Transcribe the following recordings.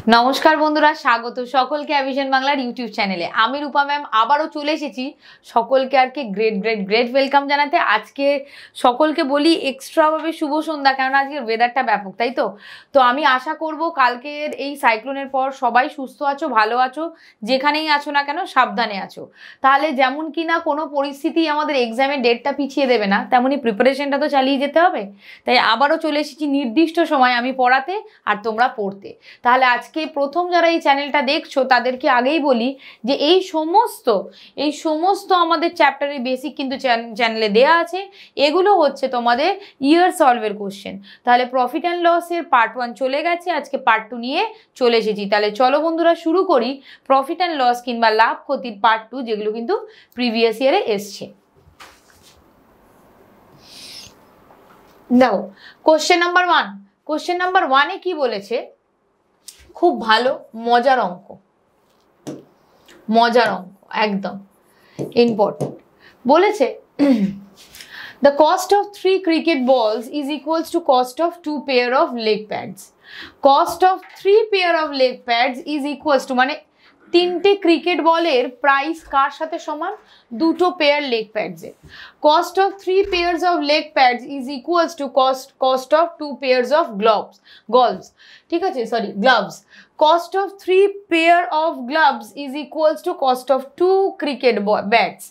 নমস্কার বন্ধুরা, স্বাগত সকলকে অ্যাভিশন বাংলার ইউটিউব চ্যানেলে। আমি রূপা ম্যাম আবারও চলে এসেছি সকলকে আর কি গ্রেট ওয়েলকাম জানাতে। আজকে সকলকে বলি এক্সট্রাভাবে শুভ সন্ধ্যা, কারণ আজকের ওয়েদারটা ব্যাপক, তাই তো আমি আশা করব কালকের এই সাইক্লোনের পর সবাই সুস্থ আছো, ভালো আছো, যেখানেই আছো না কেন সাবধানে আছো। তাহলে যেমন কি না কোনো পরিস্থিতি আমাদের এক্সামের ডেটটা পিছিয়ে দেবে না, তেমনই প্রিপারেশনটা তো চালিয়ে যেতে হবে। তাই আবারও চলে এসেছি নির্দিষ্ট সময় আমি পড়াতে আর তোমরা পড়তে। তাহলে আজকে প্রথম যারা এই চ্যানেলটা দেখছো তাদেরকে আগেই বলি যে এই সমস্ত আমাদের চ্যাপ্টারের বেসিক কিন্তু চ্যানেলে দেয়া আছে। এগুলো হচ্ছে তোমাদের ইয়ার সলভের কোশ্চেন। তাহলে প্রফিট অ্যান্ড লসের পার্ট 1 চলে গেছে, আজকে পার্ট 2 নিয়ে চলে এসেছি। তাহলে চলো বন্ধুরা শুরু করি প্রফিট অ্যান্ড লস কিংবা লাভ ক্ষতির পার্ট 2, যেগুলো কিন্তু প্রিভিয়াস ইয়ারে এসছে। দেখো কোশ্চেন নাম্বার 1 কি বলেছে, খুব ভালো মজার অঙ্ক একদম ইম্পর্টেন্ট বলেছে। The cost of 3 cricket balls is equals to cost of 2 pair of leg pads. Cost of 3 pair of leg pads is equals to মানে 3টে ক্রিকেট বলের প্রাইস কার সাথে সমান, 2টো পেয়ার লেগ প্যাডসের। Cost of 3 pairs of leg pads is equals to cost of 2 pairs of gloves. ঠিক আছে, sorry gloves. Cost of 3 pair of gloves is equals to cost of 2 cricket bats.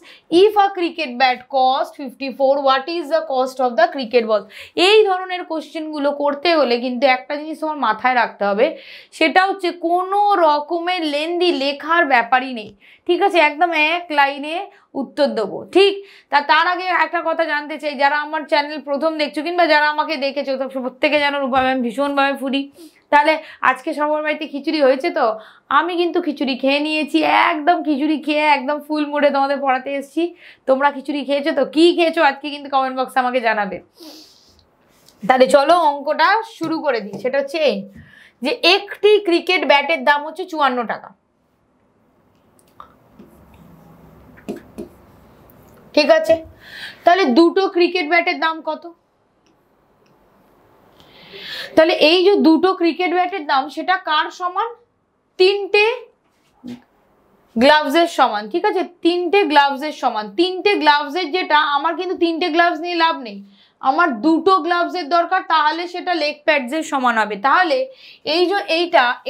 If a cricket bat cost 54, what is the cost of the cricket ball? এই ধরনের কোশ্চেনগুলো করতে হলে কিন্তু একটা জিনিস তোমার মাথায় রাখতে হবে, সেটা হচ্ছে কোনো রকমের লেন্দি লেখার ব্যাপারই নেই। ঠিক আছে, একদম এক লাইনে উত্তর দেবো। ঠিক, তার আগে একটা কথা জানতে চাই, যারা আমার চ্যানেল প্রথম দেখছো কিংবা যারা আমাকে দেখেছো, প্রত্যেকে জানো রূপা ম্যাম ভীষণভাবে ফুডি। তাহলে আজকে সবার বাড়িতে খিচুড়ি হয়েছে, তো আমি কিন্তু খিচুড়ি খেয়ে নিয়েছি, একদম খিচুড়ি খেয়ে একদম ফুল মুডে তোমাদের পড়াতে এসেছি। তোমরা খিচুড়ি খেয়েছো তো? কি খেয়েছো আজকে কিন্তু কমেন্ট বক্সে আমাকে জানাবে। তাহলে চলো অঙ্কটা শুরু করে দিই। সেটা হচ্ছে এই যে একটি ক্রিকেট ব্যাটের দাম হচ্ছে 54 টাকা। ঠিক আছে, তাহলে 2টো ক্রিকেট ব্যাটের দাম কত? তাহলে এই যে 2টো ক্রিকেট ব্যাটের দাম সেটা কার সমান? 3টে গ্লাভসের সমান। ঠিক আছে, 3টে গ্লাভসের সমান। 3টে গ্লাভসের যেটা, আমার কিন্তু 3টে গ্লাভস নিয়ে লাভ নেই, আমার 2টো গ্লাভসের দরকার, তাহলে সেটা লেগ প্যাডসের সমান হবে। তাহলে এই যে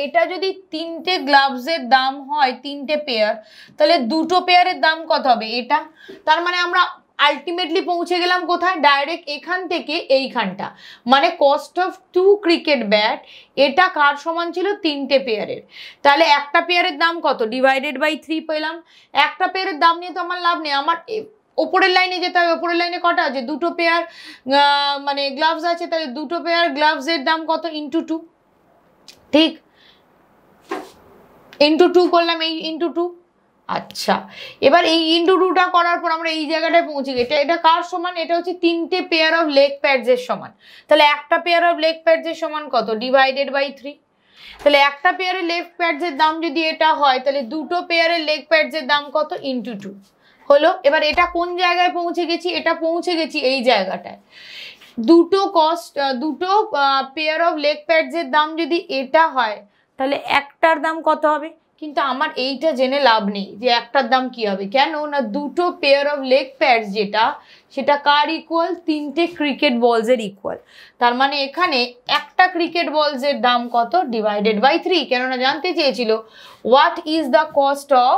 এটা যদি 3টে গ্লাভসের দাম হয় 3টে পেয়ার, তাহলে 2টো পেয়ারের দাম কত হবে? এটা। তার মানে আমরা আলটিমেটলি পৌঁছে গেলাম কোথায়? ডাইরেক্ট এখান থেকে এইখানটা, মানে কস্ট অফ 2 ক্রিকেট ব্যাট এটা কার সমান ছিল? 3টে পেয়ারের। তাহলে একটা পেয়ারের দাম কত? ডিভাইডেড বাই 3 পেলাম। একটা পেয়ারের দাম নিয়ে তো আমার লাভ নেই, আমার ওপরের লাইনে যেতে হবে। ওপরের লাইনে কটা আছে? 2টো পেয়ার মানে গ্লাভস আছে, তাহলে 2টো পেয়ার গ্লাভসের দাম কত? ইন্টু 2। ঠিক, ইন্টু 2 করলাম, এই ইন্টু 2। আচ্ছা, এবার এই ইন্টু 2টা করার পর আমরা এই জায়গাটায় পৌঁছে গেছি। এটা কার সমান? এটা হচ্ছে 3টে পেয়ার অফ লেগ প্যাডসের সমান। তাহলে একটা পেয়ার অফ লেগ প্যাডসের সমান কত? Divided by 3। তাহলে একটা পেয়ারের লেগ প্যাডসের দাম যদি এটা হয়, তাহলে 2টো পেয়ারের লেগ প্যাডসের দাম কত? ইন্টু 2 হলো। এবার এটা কোন জায়গায় পৌঁছে গেছি? এটা পৌঁছে গেছি এই জায়গাটায়। 2টো পেয়ার অফ লেগ প্যাডসের দাম যদি এটা হয়, তাহলে একটার দাম কত হবে? কিন্তু আমার এইটা জেনে লাভ নেই যে একটার দাম কি হবে। কেন না, 2টো পেয়ার অফ লেগ প্যাডস যেটা, সেটা কার ইকুয়াল? 3টে ক্রিকেট বলসের ইকুয়াল। তার মানে এখানে একটা ক্রিকেট বলসের দাম কত? Divided by 3। কেননা জানতে চেয়েছিল what is the cost of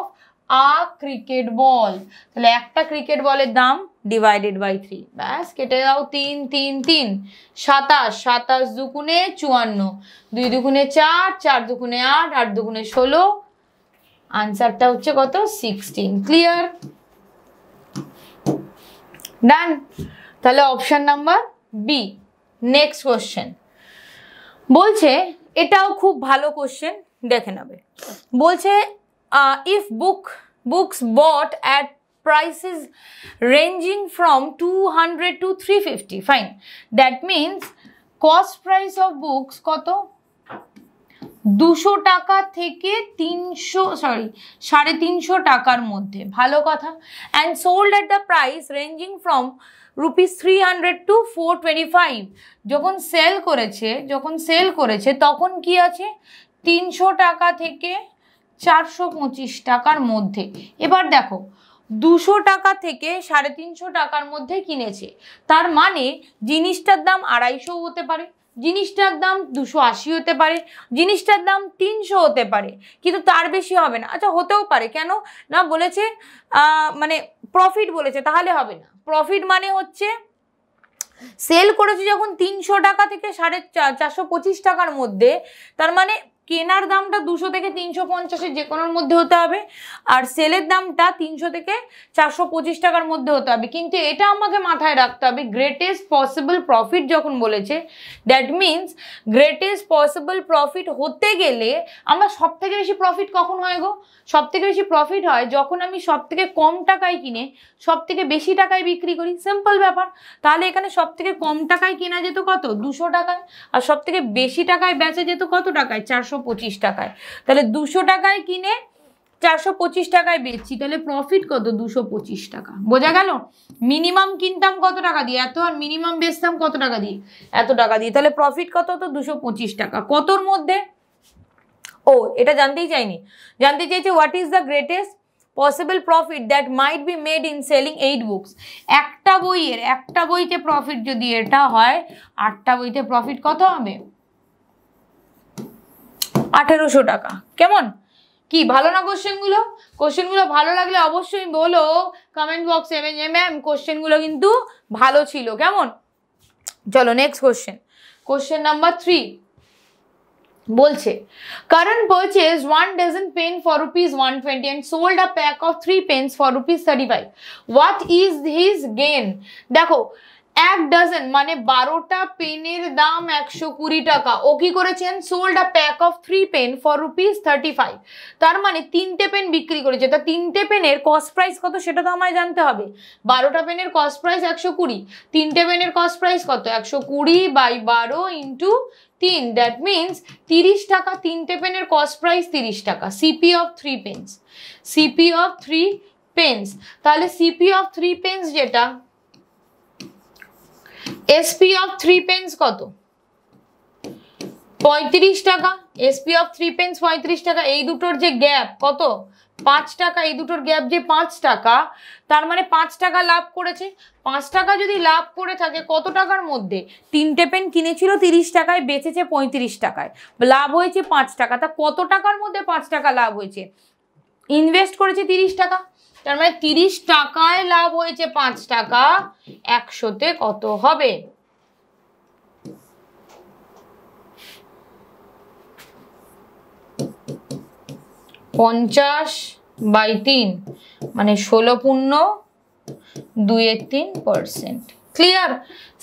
a cricket ball. তাহলে একটা ক্রিকেট বলের দাম ডিভাইডেড বাই 3। ব্যাস, কেটে দাও। 3 3 3 27, 27 দুগুণে 54, 2 দুগুণে 4, 4 দুগুণে 8, 8 দুগুণে 16। আনসারটা হচ্ছে কত? 16। ক্লিয়ার? ডান। তাহলে option number B. Next question বলছে, এটাও খুব ভালো কোশ্চেন, দেখে নেবে। বলছে if books bought at prices ranging from 200 to 350, fine, that means cost price of books কত? 200 টাকা থেকে 350 টাকার মধ্যে। ভালো কথা। and sold at the price ranging from rupees 300 to 425, যখন সেল করেছে তখন কি আছে? 300 টাকা থেকে 425 টাকার মধ্যে। এবার দেখো 200 টাকা থেকে 350 টাকার মধ্যে কিনেছে, তার মানে জিনিসটার দাম 250 হতে পারে, জিনিসটার দাম 280 হতে পারে, জিনিসটার দাম 300 হতে পারে, কিন্তু তার বেশি হবে না। আচ্ছা হতেও পারে, কেন না বলেছে মানে প্রফিট বলেছে, তাহলে হবে না। প্রফিট মানে হচ্ছে সেল করেছে যখন 300 টাকা থেকে 425 টাকার মধ্যে, তার মানে কেনার দামটা 200 থেকে 350 যে কোনোর মধ্যে হতে হবে, আর সেলের দামটা 300 থেকে 425 টাকার মধ্যে হতে হবে। কিন্তু এটা আমাকে মাথায় রাখতে হবে, গ্রেটেস্ট পসিবল প্রফিট যখন বলেছে, that means greatest possible profit হতে গেলে আমরা সব থেকে বেশি প্রফিট কখন হয় গো? সব থেকে বেশি প্রফিট হয় যখন আমি সব থেকে কম টাকায় কিনে সব থেকে বেশি টাকায় বিক্রি করি। সিম্পল ব্যাপার। তাহলে এখানে সব থেকে কম টাকায় কেনা যেত কত? 200 টাকায়, আর সব থেকে বেশি টাকায় বেচা যেত কত টাকায়? 425 টাকায়। তাহলে 200 টাকায় কিনে 425 টাকায় বেচছি, তাহলে প্রফিট কত? 225 টাকা। বোঝা গেল? মিনিমাম কিনতাম কত টাকা দিয়ে এত, আর মিনিমাম বেচতাম কত টাকা দিয়ে? এত টাকা দিয়ে। তাহলে প্রফিট কত হতো? 225 টাকা। কতর মধ্যে? ও এটা জানতেই চাইনি, জানতে চাইছে what is the greatest possible profit that might be made in selling 8 books. একটা বইতে প্রফিট যদি এটা হয়, 8টা বইতে প্রফিট কত হবে? 1800 টাকা। কেমন? কি ভালো না কোশ্চেনগুলো? কোশ্চেনগুলো ভালো লাগলে অবশ্যই বলো কমেন্ট বক্সে, ম্যাম কোশ্চেনগুলো কিন্তু ভালো ছিল। কেমন? চলো নেক্সট কোশ্চেন। কোশ্চেন নাম্বার 3 বলছে current purchase 1 dozen pen for ₹120 and sold a pack of 3 pens for ₹35. What is his gain? দেখো 1 ডজন মানে 12টা পেনের দাম 120 টাকা। ও কি করেছেন? Sold a pack of 3 pen for ₹35। তার মানে 3টে পেন বিক্রি করেছে। তা 3টে পেনের কস্ট প্রাইস কত সেটা তো আমায় জানতে হবে। 12টা পেনের কস্ট প্রাইস 120, 3টে পেনের কস্ট প্রাইস কত? 120 বাই 12 ইন্টু 3, দ্যাট মিনস 30 টাকা। 3টে পেনের কস্ট প্রাইস 30 টাকা। CP of 3 pens, CP of 3 pens. তাহলে সিপি অফ 3 পেন্স যেটা, এসপি অফ 3 পেন্স কত? 35 টাকা। এসপি অফ 3 পেন্স 35 টাকা। এই দুটোর যে গ্যাপ কত? 5 টাকা। এই দুটোর গ্যাপ যে 5 টাকা, তার মানে 5 টাকা লাভ করেছে। 5 টাকা যদি লাভ করে থাকে কত টাকার মধ্যে? 3টে পেন কিনেছিল 30 টাকায়, বেচেছে 35 টাকায়, লাভ হয়েছে 5 টাকা। তা কত টাকার মধ্যে 5 টাকা লাভ হয়েছে? ইনভেস্ট করেছে 30 টাকা, তার মানে 30 টাকায় লাভ হয়েছে 5 টাকা। 100তে কত হবে? 50/3 মানে 16.283%। ক্লিয়ার?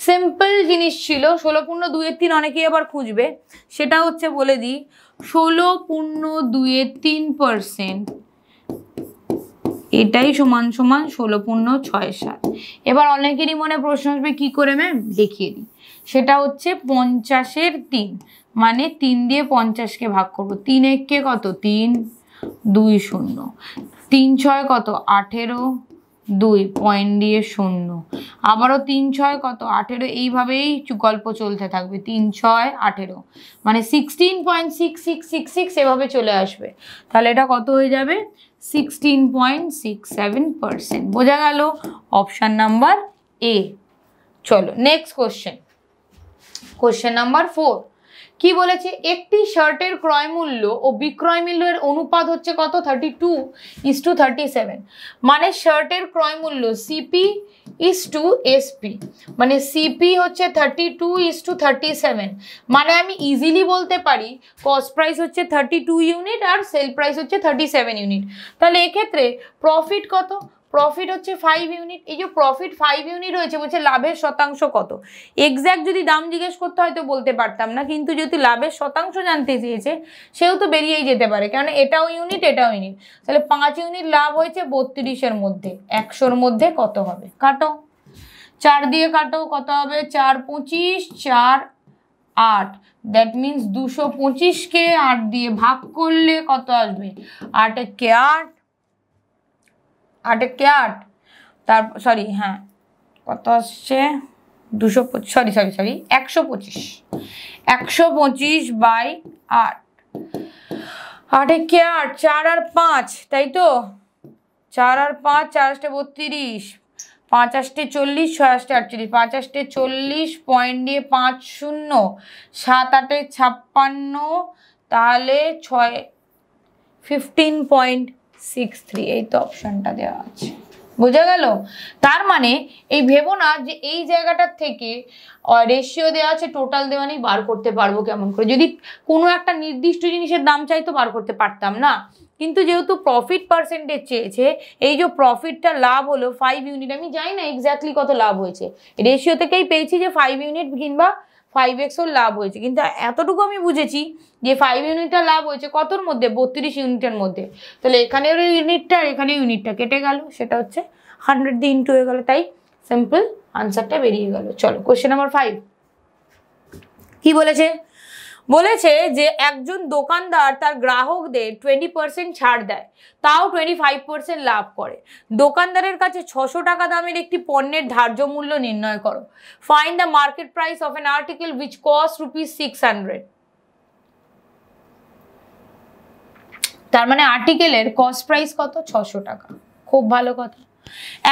সিম্পল জিনিস ছিল। 16.283 অনেকেই আবার খুঁজবে, সেটা হচ্ছে বলে দিই 16.283%, এটাই সমান সমান 16.67। এবার অনেকেরই মনে প্রশ্ন আসবে কি করে ম্যাম, দেখিয়ে দিই। সেটা হচ্ছে 50-এর 3 মানে 3 দিয়ে 50কে ভাগ করবো। 3 1 কত? 3 2 0, 3 6 কত? 18, 2 পয়েন্ট দিয়ে 0, আবারও 3 6 কত? 18। এইভাবেই গল্প চলতে থাকবে। 3 6 18 মানে 16.6666 এভাবে চলে আসবে। তাহলে এটা কত হয়ে যাবে? 16.67%। বোঝা গেল? Option number A. চলো নেক্সট কোশ্চেন। কোশ্চেন নাম্বার 4 কি বলেছে? একটি শার্টের ক্রয় মূল্য ও বিক্রয় মূল্যের অনুপাত হচ্ছে কত? 32:37। মানে শার্টের ক্রয় মূল্য সিপি ইসটু এসপি, মানে সিপি হচ্ছে 32:37। মানে আমি ইজিলি বলতে পারি কস্ট প্রাইস হচ্ছে 32 ইউনিট আর সেল প্রাইস হচ্ছে 37 ইউনিট। তাহলে এক্ষেত্রে প্রফিট কত? প্রফিট হচ্ছে 5 ইউনিট। এই যে প্রফিট 5 ইউনিট হয়েছে, বলছে লাভের শতাংশ কত? এক্স্যাক্ট যদি দাম জিজ্ঞেস করতে হয়তো বলতে পারতাম না, কিন্তু যদি লাভের শতাংশ জানতে চেয়েছে সেহেতু বেরিয়েই যেতে পারে, কারণ এটাও ইউনিট এটাও ইউনিট। তাহলে 5 ইউনিট লাভ হয়েছে 32-এর মধ্যে, 100-র মধ্যে কত হবে? কাটো, 4 দিয়ে কাটো, কত হবে? 4 25 4 8, দ্যাট মিনস 225কে 8 দিয়ে ভাগ করলে কত আসবে? 8 একে 8, 8 একে 8, তার সরি হ্যাঁ কত আসছে? 125 125/8, 8 কে 8, 4 আর 5, তাই তো? 4 আর 5, 4 8 32, 5 8 40, 6 8 48, 5 8 40 পয়েন্ট দিয়ে 5 0, 7 8 56, তাহলে 6 15.63, এই তো অপশনটা দেওয়া আছে। বোঝা গেল? তার মানে এই ভেবো না যে এই জায়গাটার থেকে রেশিও দেওয়া আছে, টোটাল দেওয়া নেই, বার করতে পারবো কেমন করে। যদি কোনো একটা নির্দিষ্ট জিনিসের দাম চাইতো বার করতে পারতাম না, কিন্তু যেহেতু প্রফিট পার্সেন্টেজ চেয়েছে, এই যে প্রফিটটা লাভ হলো 5 ইউনিট, আমি জানি না এক্স্যাক্টলি কত লাভ হয়েছে, রেশিও থেকেই পেয়েছি যে 5 ইউনিট কিংবা 5x ওর লাভ হয়েছে, কিন্তু এতটুকু আমি বুঝেছি যে 5 ইউনিটটা লাভ হয়েছে কতর মধ্যে, 32 ইউনিটের মধ্যে। তাহলে এখানের ইউনিটটা আর এখানে ইউনিটটা কেটে গেল, সেটা হচ্ছে 100 দিয়ে ইন্টু হয়ে গেল, তাই সিম্পল আনসারটা বেরিয়ে গেল। চলো কোশ্চেন নাম্বার 5 কি বলেছে? বলেছে যে একজন দোকানদার তার গ্রাহকদের 20% ছাড় দেয়, তাও 25% লাভ করে। দোকানদারের কাছে 600 টাকা দামের একটি পণ্যের ধার্য মূল্য নির্ণয় করো। Find the market price of an article which cost ₹600। তার মানে আর্টিকেলের কস্ট প্রাইস কত? 600 টাকা। খুব ভালো কথা।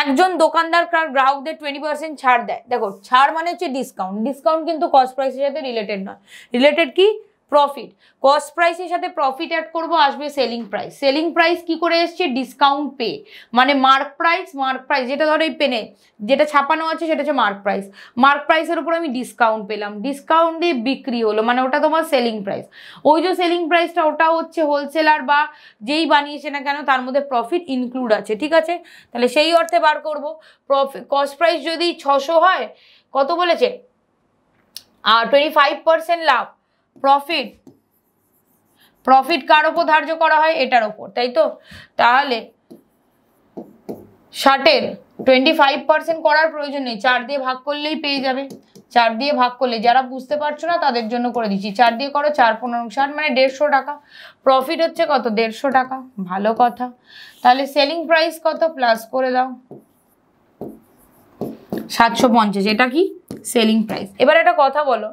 একজন দোকানদার গ্রাহকদের 20% ছাড় দেয়। দেখো, ছাড় মানে হচ্ছে ডিসকাউন্ট, ডিসকাউন্ট কিন্তু কস্ট প্রাইসের সাথে রিলেটেড নয়। রিলেটেড কি? প্রফিট। কস্ট প্রাইসের সাথে প্রফিট অ্যাড করবো, আসবে সেলিং প্রাইস। সেলিং প্রাইস কি করে এসছে? ডিসকাউন্ট পে, মানে মার্ক প্রাইস। মার্ক প্রাইস যেটা ধরো এই পেনে যেটা ছাপানো আছে সেটা হচ্ছে মার্ক প্রাইস। মার্ক প্রাইসের উপর আমি ডিসকাউন্ট পেলাম, ডিসকাউন্ট দিয়ে বিক্রি হলো, মানে ওটা তোমার সেলিং প্রাইস। ওই যে সেলিং প্রাইসটা ওটা হচ্ছে হোলসেলার বা যেই বানিয়েছে না কেন তার মধ্যে প্রফিট ইনক্লুড আছে, ঠিক আছে? তাহলে সেই অর্থে বার করবো। প্রফিট কস্ট প্রাইস যদি 600 হয়, কত বলেছে? আর 25% লাভ। প্রফিট, প্রফিট কার ওপর ধার্য করা হয়? এটার ওপর, তাই তো? তাহলে 60-এর 25% করার প্রয়োজন নেই, 4 দিয়ে ভাগ করলেই পেয়ে যাবে। 4 দিয়ে ভাগ করলে, যারা বুঝতে পারছো না তাদের জন্য করে দিচ্ছি, 4 দিয়ে করো, 4 15 60, মানে 150 টাকা। প্রফিট হচ্ছে কত? 150 টাকা। ভালো কথা। তাহলে সেলিং প্রাইস কত? প্লাস করে দাও 750, এটা কি? Selling price. এবার একটা কথা বলো,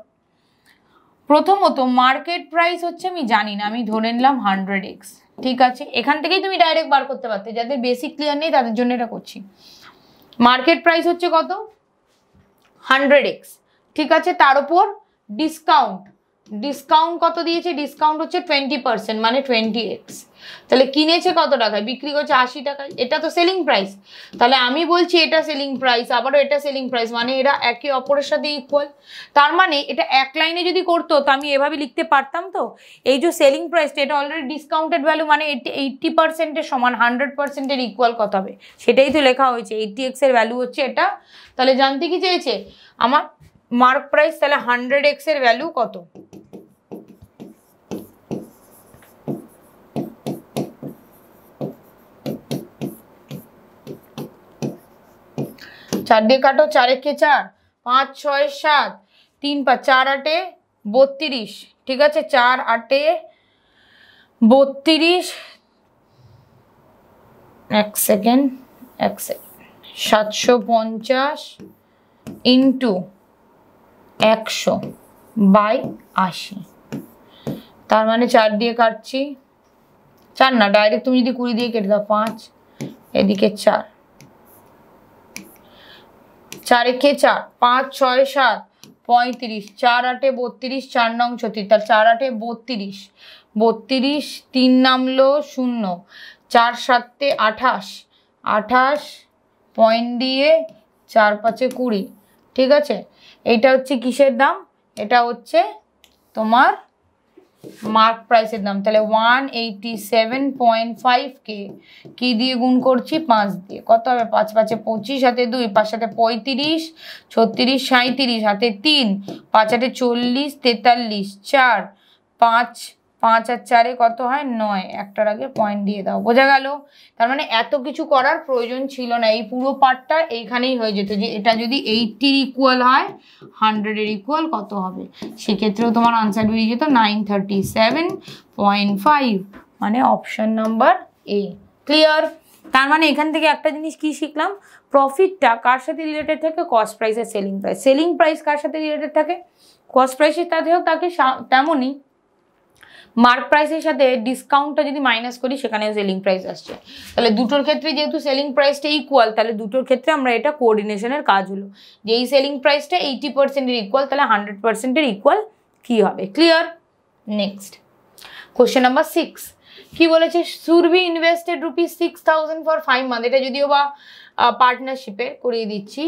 প্রথমত মার্কেট প্রাইস হচ্ছে আমি জানি না, আমি ধরে নিলাম 100x, ঠিক আছে? এখান থেকেই তুমি ডাইরেক্ট বার করতে পারতে, যাদের বেসিক ক্লিয়ার নেই তাদের জন্য এটা করছি। মার্কেট প্রাইস হচ্ছে কত? 100x, ঠিক আছে? তার উপর ডিসকাউন্ট, ডিসকাউন্ট কত দিয়েছে? ডিসকাউন্ট হচ্ছে 20%, মানে 20x। তাহলে কিনেছে কত টাকায়, বিক্রি করছে 80 টাকায়, এটা তো সেলিং প্রাইস। তাহলে আমি বলছি এটা সেলিং প্রাইস, আবারও এটা সেলিং প্রাইস, মানে এরা একে অপরের সাথে ইকুয়াল। তার মানে এটা এক লাইনে যদি করতো তো আমি এভাবে লিখতে পারতাম তো, এই যে সেলিং প্রাইসটা এটা অলরেডি ডিসকাউন্টেড ভ্যালু, মানে 80%-এর সমান, 100%-এর ইকুয়াল কত হবে সেটাই তো লেখা হয়েছে। 80x এর ভ্যালু হচ্ছে এটা। তাহলে জানতে কি চেয়েছে আমার মার্ক প্রাইস, তাহলে 100x এর ভ্যালু কত? চার দিয়ে কাটো, 4 একে 4, 5 6 7, 3 5, 4 8 32, ঠিক আছে? 4 8 32, এক সেকেন্ড 750 ইন্টু 100/80, তার মানে 4 দিয়ে কাটছি, 4 না ডাইরেক্ট তুমি যদি 20 দিয়ে কেটে দাও, 5 এদিকে 4, 4 একে 4, 5 6 7 35, 4 8 32, 4 নং 36, তার 4 8 32, 32, 3 নামলো 0, 4 7 28, 28 পয়েন্ট দিয়ে 4 5 20, ঠিক আছে? এইটা হচ্ছে কিসের দাম? এটা হচ্ছে তোমার মার্ক প্রাইসের দাম। তাহলে 187.5কে কি দিয়ে গুণ করছি? 5 দিয়ে। কত হবে? 5 5 25, হাতে 2, 5 7 35, 36 37, হাতে 3, 5 8 40, 43, 4 5 5 আর 4 কত হয়? 9, একটার আগে পয়েন্ট দিয়ে দাও। বোঝা গেল? তার মানে এত কিছু করার প্রয়োজন ছিল না, এই পুরো পার্টটা এইখানেই হয়ে যেত যে এটা যদি 80-র ইকুয়াল হয় 100-এর ইকুয়াল কত হবে, সেক্ষেত্রেও তোমার আনসার বেরিয়ে যেত 937.5, মানে অপশন নাম্বার এ। ক্লিয়ার? তার মানে এখান থেকে একটা জিনিস কি শিখলাম, প্রফিটটা কার সাথে রিলেটেড থাকে? কস্ট প্রাইস আর সেলিং প্রাইস। সেলিং প্রাইস কার সাথে রিলেটেড থাকে? কস্ট প্রাইসের সাথেও তাকে তেমনই মার্ক প্রাইসের সাথে ডিসকাউন্টটা যদি মাইনাস করি সেখানেও সেলিং প্রাইস আসছে। তাহলে দুটোর ক্ষেত্রে যেহেতু সেলিং প্রাইসটা ইকুয়াল, তাহলে দুটোর ক্ষেত্রে আমরা এটা কোঅর্ডিনেশনের কাজ হলো যে এই সেলিং প্রাইসটা 80%-এর ইকুয়াল, তাহলে 100%-এর ইকুয়াল কি হবে? ক্লিয়ার? নেক্সট কোশ্চেন নাম্বার 6 কি বলেছে? সুরভি ইনভেস্টেড ₹6,000 ফর 5 মান্থ। এটা যদিও বা পার্টনারশিপে করিয়ে দিচ্ছি।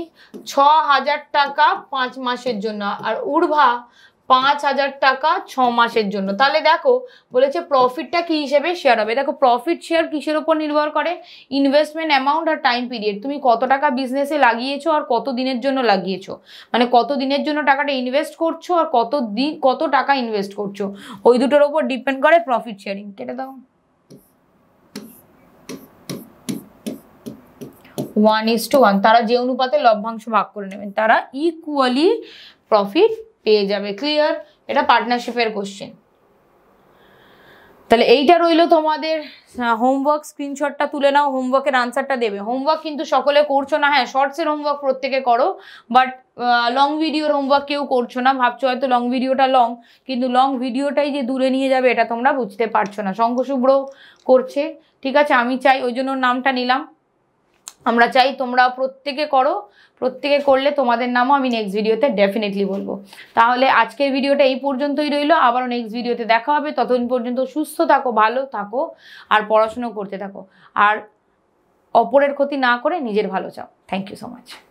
6,000 টাকা 5 মাসের জন্য, আর উর্ভা 5,000 টাকা 6 মাসের জন্য। তাহলে দেখো বলেছে প্রফিটটা কি হিসেবে শেয়ার হবে। দেখো প্রফিট শেয়ার কিসের উপর নির্ভর করে? ইনভেস্টমেন্ট অ্যামাউন্ট আর টাইম পিরিয়ড। তুমি কত টাকা বিজনেসে লাগিয়েছো আর কত দিনের জন্য লাগিয়েছো, মানে কত দিনের জন্য টাকাটা ইনভেস্ট করছো আর কত টাকা ইনভেস্ট করছো, ওই দুটোর উপর ডিপেন্ড করে প্রফিট শেয়ারিং। কেটে দাও। 1:1, তারা যে অনুপাতে লভ্যাংশ ভাগ করে নেবেন তারা ইকুয়ালি প্রফিট পেয়ে যাবে। ক্লিয়ার? এটা পার্টনারশিপের কোশ্চেন। তাহলে এইটা রইলো তোমাদের হোমওয়ার্ক। স্ক্রিনশটটা তুলে নাও, হোমওয়ার্কের আনসারটা দেবে। হোমওয়ার্ক কিন্তু সকলে করছো না, হ্যাঁ শর্টসের হোমওয়ার্ক প্রত্যেকে করো, বাট লং ভিডিওর হোমওয়ার্ক কেউ করছো না। ভাবছো হয়তো লং ভিডিওটা লং, কিন্তু লং ভিডিওটাই যে দূরে নিয়ে যাবে এটা তোমরা বুঝতে পারছো না। শঙ্খশুভ্র করছে, ঠিক আছে, আমি চাই, ওই জন্য নামটা নিলাম। আমরা চাই তোমরা প্রত্যেকে করো, প্রত্যেকে করলে তোমাদের নামও আমি নেক্সট ভিডিওতে ডেফিনেটলি বলবো। তাহলে আজকের ভিডিওটা এই পর্যন্তই রইলো, আবারও নেক্সট ভিডিওতে দেখা হবে। ততদিন পর্যন্ত সুস্থ থাকো, ভালো থাকো আর পড়াশুনো করতে থাকো, আর অপরের ক্ষতি না করে নিজের ভালো চাও। Thank you so much.